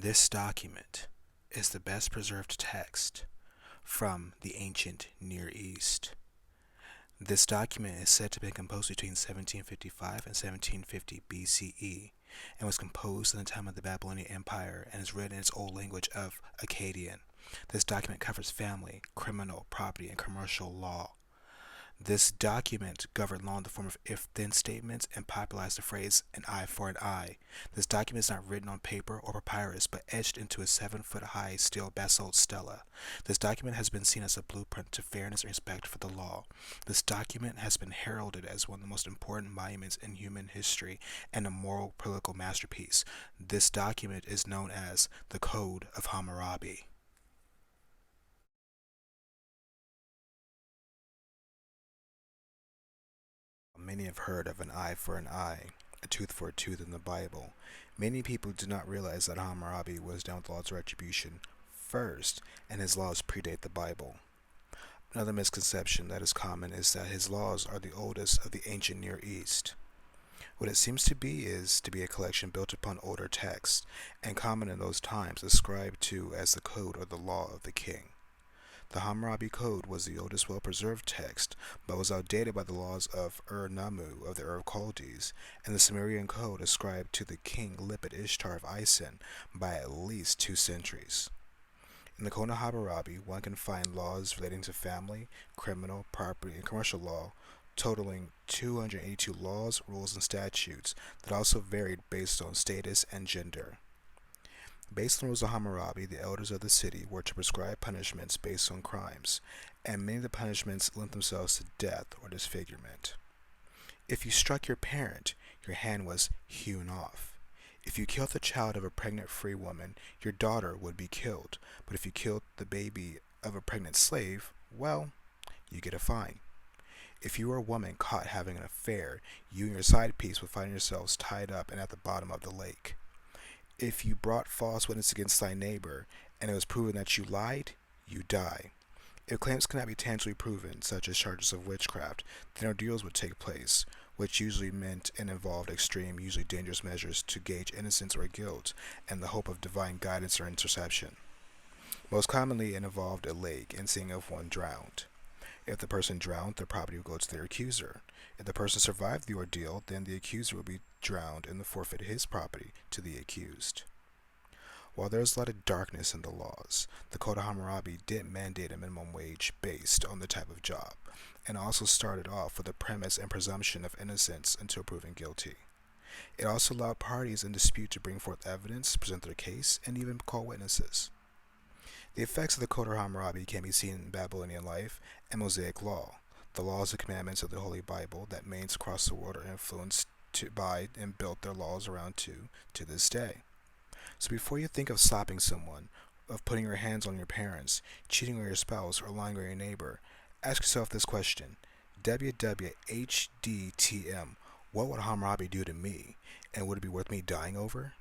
This document is the best preserved text from the ancient Near East. This document is said to have been composed between 1755 and 1750 BCE and was composed in the time of the Babylonian Empire and is written in its old language of Akkadian. This document covers family, criminal, property, and commercial law. This document governed law in the form of if-then statements and popularized the phrase an eye for an eye. This document is not written on paper or papyrus but etched into a 7-foot-high steel basalt stela. This document has been seen as a blueprint to fairness and respect for the law. This document has been heralded as one of the most important monuments in human history and a moral political masterpiece. This document is known as the Code of Hammurabi. Many have heard of an eye for an eye, a tooth for a tooth in the Bible. Many people do not realize that Hammurabi was down with the laws of retribution first, and his laws predate the Bible. Another misconception that is common is that his laws are the oldest of the ancient Near East. What it seems to be is to be a collection built upon older texts, and common in those times, ascribed to as the code or the law of the king. The Hammurabi Code was the oldest well-preserved text, but was outdated by the laws of Ur-Nammu of the Ur of Chaldees, and the Sumerian Code ascribed to the King Lipit-Ishtar of Isin by at least 2 centuries. In the Code of Hammurabi, one can find laws relating to family, criminal, property, and commercial law, totaling 282 laws, rules, and statutes that also varied based on status and gender. Based on the rules of Hammurabi, the elders of the city were to prescribe punishments based on crimes, and many of the punishments lent themselves to death or disfigurement. If you struck your parent, your hand was hewn off. If you killed the child of a pregnant free woman, your daughter would be killed, but if you killed the baby of a pregnant slave, well, you get a fine. If you were a woman caught having an affair, you and your side piece would find yourselves tied up and at the bottom of the lake. If you brought false witness against thy neighbor, and it was proven that you lied, you die. If claims cannot be tangibly proven, such as charges of witchcraft, then ordeals would take place, which usually meant and involved extreme, usually dangerous measures to gauge innocence or guilt, and the hope of divine guidance or interception. Most commonly it involved a lake and seeing of one drowned. If the person drowned, their property would go to their accuser. If the person survived the ordeal, then the accuser would be drowned and forfeit his property to the accused. While there is a lot of darkness in the laws, the Code of Hammurabi did mandate a minimum wage based on the type of job, and also started off with a premise and presumption of innocence until proven guilty. It also allowed parties in dispute to bring forth evidence, present their case, and even call witnesses. The effects of the Code of Hammurabi can be seen in Babylonian life and Mosaic law. The laws and commandments of the Holy Bible that manes across the world are influenced by and built their laws around to this day. So before you think of slapping someone, of putting your hands on your parents, cheating on your spouse, or lying on your neighbor, ask yourself this question: WWHDTM, what would Hammurabi do to me, and would it be worth me dying over?